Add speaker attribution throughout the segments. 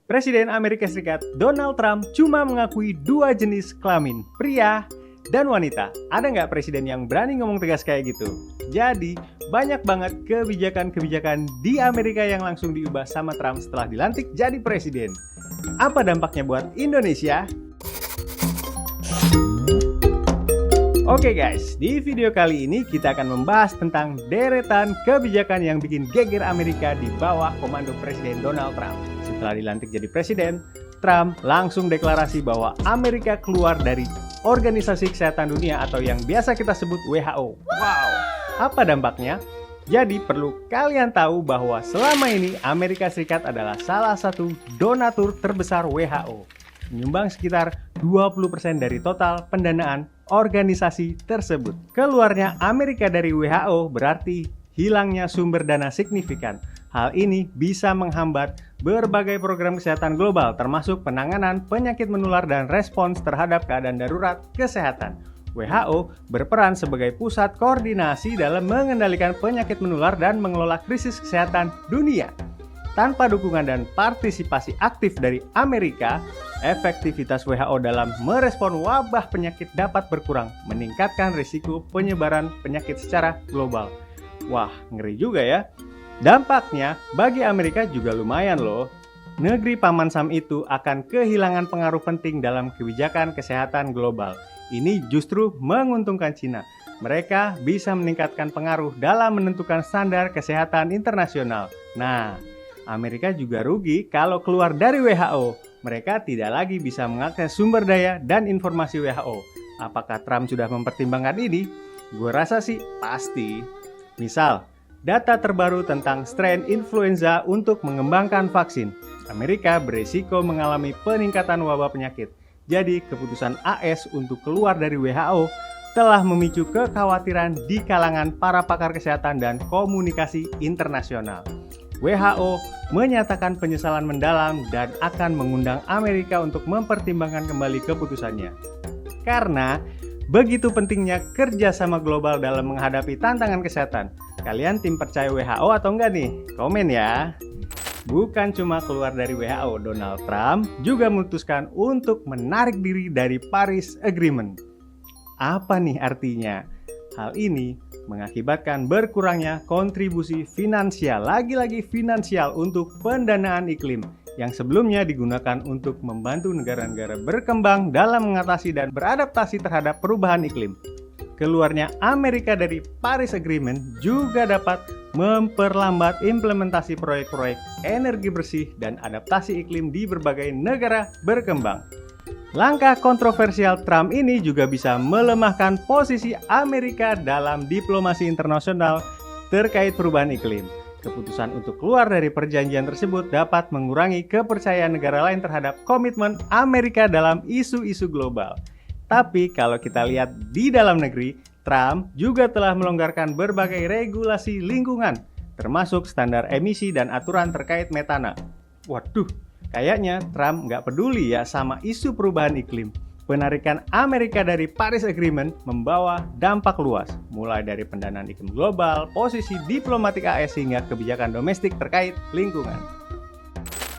Speaker 1: Presiden Amerika Serikat Donald Trump cuma mengakui dua jenis kelamin, pria dan wanita. Ada nggak presiden yang berani ngomong tegas kayak gitu? Jadi, banyak banget kebijakan-kebijakan di Amerika yang langsung diubah sama Trump setelah dilantik jadi presiden. Apa dampaknya buat Indonesia? Oke guys, di video kali ini kita akan membahas tentang deretan kebijakan yang bikin geger Amerika di bawah komando Presiden Donald Trump. Setelah dilantik jadi presiden, Trump langsung deklarasi bahwa Amerika keluar dari Organisasi Kesehatan Dunia atau yang biasa kita sebut WHO. Wow, apa dampaknya? Jadi perlu kalian tahu bahwa selama ini Amerika Serikat adalah salah satu donatur terbesar WHO, menyumbang sekitar 20% dari total pendanaan organisasi tersebut. Keluarnya Amerika dari WHO berarti hilangnya sumber dana signifikan. Hal ini bisa menghambat berbagai program kesehatan global termasuk penanganan penyakit menular dan respons terhadap keadaan darurat kesehatan. WHO berperan sebagai pusat koordinasi dalam mengendalikan penyakit menular dan mengelola krisis kesehatan dunia. Tanpa dukungan dan partisipasi aktif dari Amerika, efektivitas WHO dalam merespon wabah penyakit dapat berkurang, meningkatkan risiko penyebaran penyakit secara global. Wah, ngeri juga ya. Dampaknya bagi Amerika juga lumayan loh. Negeri Paman Sam itu akan kehilangan pengaruh penting dalam kebijakan kesehatan global. Ini justru menguntungkan Cina. Mereka bisa meningkatkan pengaruh dalam menentukan standar kesehatan internasional. Nah, Amerika juga rugi kalau keluar dari WHO. Mereka tidak lagi bisa mengakses sumber daya dan informasi WHO. Apakah Trump sudah mempertimbangkan ini? Gue rasa sih pasti. Misal, data terbaru tentang strain influenza untuk mengembangkan vaksin. Amerika berisiko mengalami peningkatan wabah penyakit. Jadi, keputusan AS untuk keluar dari WHO telah memicu kekhawatiran di kalangan para pakar kesehatan dan komunikasi internasional. WHO menyatakan penyesalan mendalam dan akan mengundang Amerika untuk mempertimbangkan kembali keputusannya. Karena begitu pentingnya kerjasama global dalam menghadapi tantangan kesehatan. Kalian tim percaya WHO atau enggak nih? Komen ya. Bukan cuma keluar dari WHO, Donald Trump juga memutuskan untuk menarik diri dari Paris Agreement. Apa nih artinya? Hal ini mengakibatkan berkurangnya kontribusi finansial, lagi-lagi finansial untuk pendanaan iklim yang sebelumnya digunakan untuk membantu negara-negara berkembang dalam mengatasi dan beradaptasi terhadap perubahan iklim. Keluarnya Amerika dari Paris Agreement juga dapat memperlambat implementasi proyek-proyek energi bersih dan adaptasi iklim di berbagai negara berkembang. Langkah kontroversial Trump ini juga bisa melemahkan posisi Amerika dalam diplomasi internasional terkait perubahan iklim. Keputusan untuk keluar dari perjanjian tersebut dapat mengurangi kepercayaan negara lain terhadap komitmen Amerika dalam isu-isu global. Tapi kalau kita lihat di dalam negeri, Trump juga telah melonggarkan berbagai regulasi lingkungan, termasuk standar emisi dan aturan terkait metana. Waduh, kayaknya Trump nggak peduli ya sama isu perubahan iklim. Penarikan Amerika dari Paris Agreement membawa dampak luas, mulai dari pendanaan iklim global, posisi diplomatik AS hingga kebijakan domestik terkait lingkungan.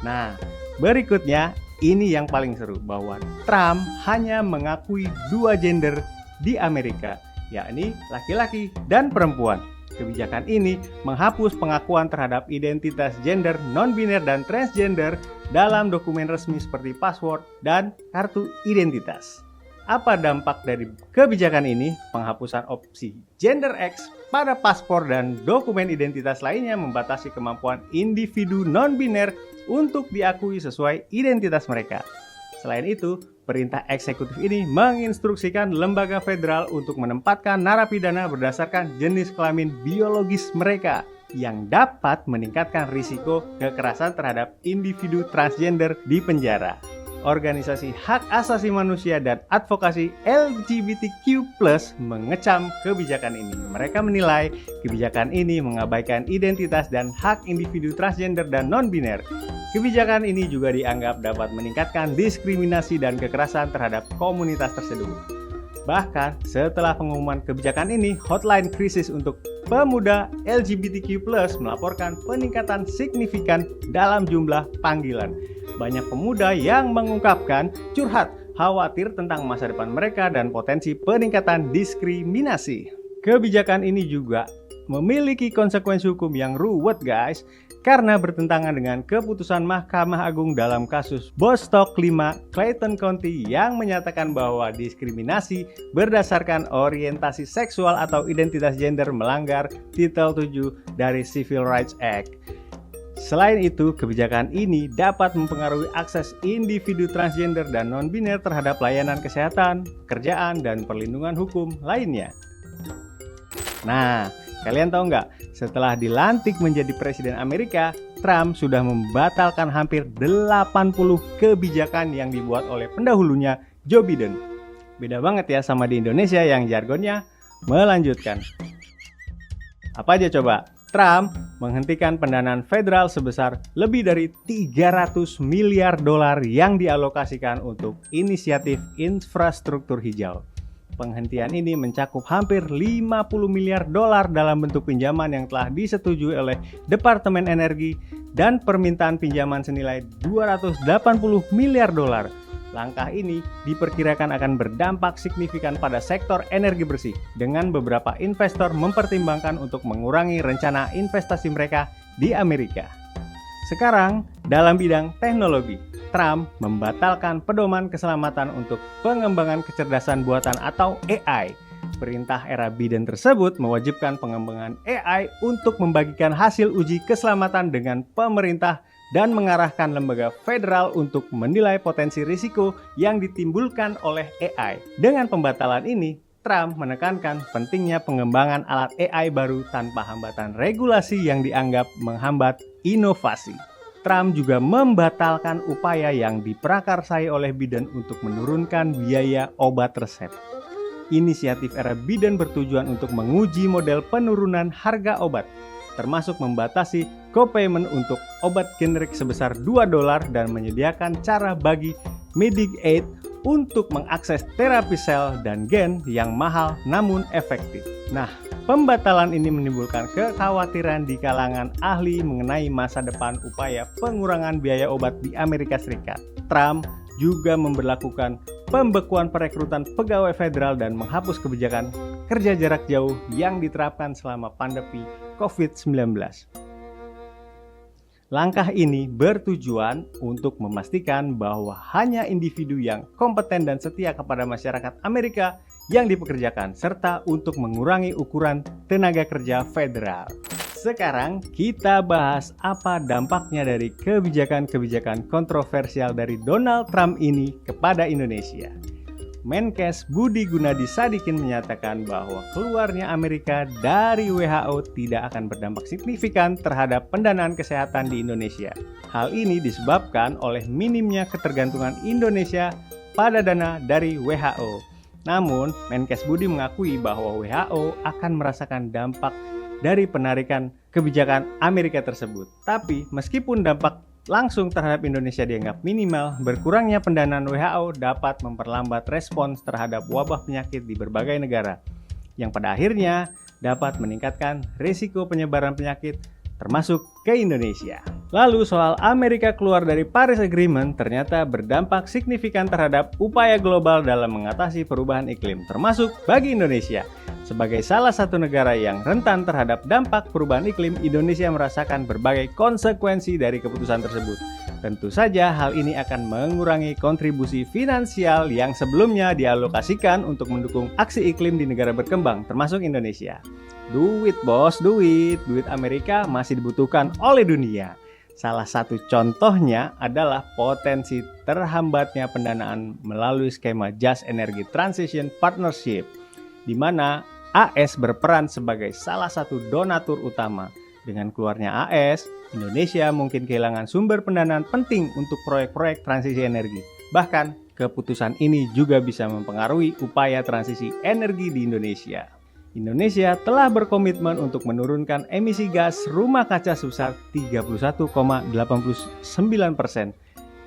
Speaker 1: Nah, berikutnya ini yang paling seru, bahwa Trump hanya mengakui dua gender di Amerika, yakni laki-laki dan perempuan. Kebijakan ini menghapus pengakuan terhadap identitas gender non-biner dan transgender dalam dokumen resmi seperti paspor dan kartu identitas. Apa dampak dari kebijakan ini? Penghapusan opsi gender X pada paspor dan dokumen identitas lainnya membatasi kemampuan individu non-biner untuk diakui sesuai identitas mereka. Selain itu, perintah eksekutif ini menginstruksikan lembaga federal untuk menempatkan narapidana berdasarkan jenis kelamin biologis mereka yang dapat meningkatkan risiko kekerasan terhadap individu transgender di penjara. Organisasi hak asasi manusia dan advokasi LGBTQ+ mengecam kebijakan ini. Mereka menilai kebijakan ini mengabaikan identitas dan hak individu transgender dan non-biner. Kebijakan ini juga dianggap dapat meningkatkan diskriminasi dan kekerasan terhadap komunitas tersebut. Bahkan setelah pengumuman kebijakan ini, hotline krisis untuk pemuda LGBTQ+ melaporkan peningkatan signifikan dalam jumlah panggilan. Banyak pemuda yang mengungkapkan curhat khawatir tentang masa depan mereka dan potensi peningkatan diskriminasi. Kebijakan ini juga memiliki konsekuensi hukum yang ruwet guys, karena bertentangan dengan keputusan Mahkamah Agung dalam kasus Bostock 5 Clayton County yang menyatakan bahwa diskriminasi berdasarkan orientasi seksual atau identitas gender melanggar Titel 7 dari Civil Rights Act. Selain itu, kebijakan ini dapat mempengaruhi akses individu transgender dan non-biner terhadap layanan kesehatan, pekerjaan, dan perlindungan hukum lainnya. Nah, kalian tahu nggak? Setelah dilantik menjadi Presiden Amerika, Trump sudah membatalkan hampir 80 kebijakan yang dibuat oleh pendahulunya Joe Biden. Beda banget ya sama di Indonesia yang jargonnya melanjutkan. Apa aja coba? Trump menghentikan pendanaan federal sebesar lebih dari 300 miliar dolar yang dialokasikan untuk inisiatif infrastruktur hijau. Penghentian ini mencakup hampir 50 miliar dolar dalam bentuk pinjaman yang telah disetujui oleh Departemen Energi dan permintaan pinjaman senilai 280 miliar dolar. Langkah ini diperkirakan akan berdampak signifikan pada sektor energi bersih, dengan beberapa investor mempertimbangkan untuk mengurangi rencana investasi mereka di Amerika. Sekarang, dalam bidang teknologi, Trump membatalkan pedoman keselamatan untuk pengembangan kecerdasan buatan atau AI. Perintah era Biden tersebut mewajibkan pengembangan AI untuk membagikan hasil uji keselamatan dengan pemerintah dan mengarahkan lembaga federal untuk menilai potensi risiko yang ditimbulkan oleh AI. Dengan pembatalan ini, Trump menekankan pentingnya pengembangan alat AI baru tanpa hambatan regulasi yang dianggap menghambat inovasi. Trump juga membatalkan upaya yang diprakarsai oleh Biden untuk menurunkan biaya obat resep. Inisiatif era Biden bertujuan untuk menguji model penurunan harga obat, termasuk membatasi copayment untuk obat generik sebesar $2 dan menyediakan cara bagi Medicaid untuk mengakses terapi sel dan gen yang mahal namun efektif. Nah, pembatalan ini menimbulkan kekhawatiran di kalangan ahli mengenai masa depan upaya pengurangan biaya obat di Amerika Serikat. Trump juga memberlakukan pembekuan perekrutan pegawai federal dan menghapus kebijakan kerja jarak jauh yang diterapkan selama pandemi COVID-19. Langkah ini bertujuan untuk memastikan bahwa hanya individu yang kompeten dan setia kepada masyarakat Amerika yang dipekerjakan, serta untuk mengurangi ukuran tenaga kerja federal. Sekarang kita bahas apa dampaknya dari kebijakan-kebijakan kontroversial dari Donald Trump ini kepada Indonesia. Menkes Budi Gunadi Sadikin menyatakan bahwa keluarnya Amerika dari WHO tidak akan berdampak signifikan terhadap pendanaan kesehatan di Indonesia. Hal ini disebabkan oleh minimnya ketergantungan Indonesia pada dana dari WHO. Namun, Menkes Budi mengakui bahwa WHO akan merasakan dampak dari penarikan kebijakan Amerika tersebut. Tapi, meskipun dampak langsung terhadap Indonesia dianggap minimal, berkurangnya pendanaan WHO dapat memperlambat respons terhadap wabah penyakit di berbagai negara, yang pada akhirnya dapat meningkatkan risiko penyebaran penyakit termasuk ke Indonesia. Lalu soal Amerika keluar dari Paris Agreement ternyata berdampak signifikan terhadap upaya global dalam mengatasi perubahan iklim, termasuk bagi Indonesia. Sebagai salah satu negara yang rentan terhadap dampak perubahan iklim, Indonesia merasakan berbagai konsekuensi dari keputusan tersebut. Tentu saja hal ini akan mengurangi kontribusi finansial yang sebelumnya dialokasikan untuk mendukung aksi iklim di negara berkembang, termasuk Indonesia. Duit bos, duit Amerika masih dibutuhkan oleh dunia. Salah satu contohnya adalah potensi terhambatnya pendanaan melalui skema Just Energy Transition Partnership, di mana AS berperan sebagai salah satu donatur utama. Dengan keluarnya AS, Indonesia mungkin kehilangan sumber pendanaan penting untuk proyek-proyek transisi energi. Bahkan, keputusan ini juga bisa mempengaruhi upaya transisi energi di Indonesia. Indonesia telah berkomitmen untuk menurunkan emisi gas rumah kaca sebesar 31,89%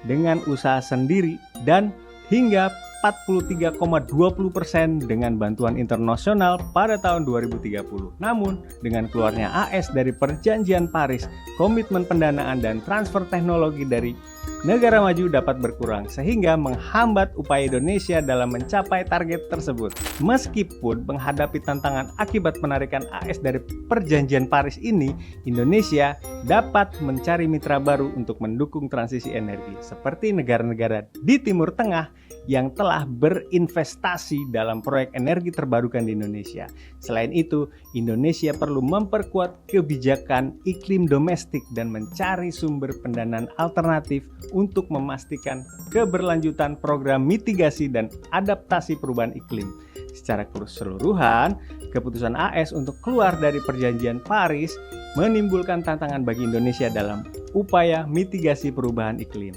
Speaker 1: dengan usaha sendiri dan hingga 43,20% dengan bantuan internasional pada tahun 2030. Namun, dengan keluarnya AS dari Perjanjian Paris, komitmen pendanaan dan transfer teknologi dari negara maju dapat berkurang sehingga menghambat upaya Indonesia dalam mencapai target tersebut. Meskipun menghadapi tantangan akibat penarikan AS dari Perjanjian Paris ini, Indonesia dapat mencari mitra baru untuk mendukung transisi energi seperti negara-negara di Timur Tengah yang telah berinvestasi dalam proyek energi terbarukan di Indonesia. Selain itu, Indonesia perlu memperkuat kebijakan iklim domestik dan mencari sumber pendanaan alternatif untuk memastikan keberlanjutan program mitigasi dan adaptasi perubahan iklim. Secara keseluruhan, keputusan AS untuk keluar dari Perjanjian Paris menimbulkan tantangan bagi Indonesia dalam upaya mitigasi perubahan iklim.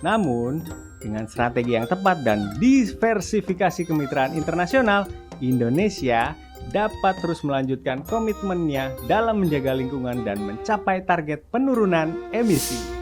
Speaker 1: Namun, dengan strategi yang tepat dan diversifikasi kemitraan internasional, Indonesia dapat terus melanjutkan komitmennya dalam menjaga lingkungan dan mencapai target penurunan emisi.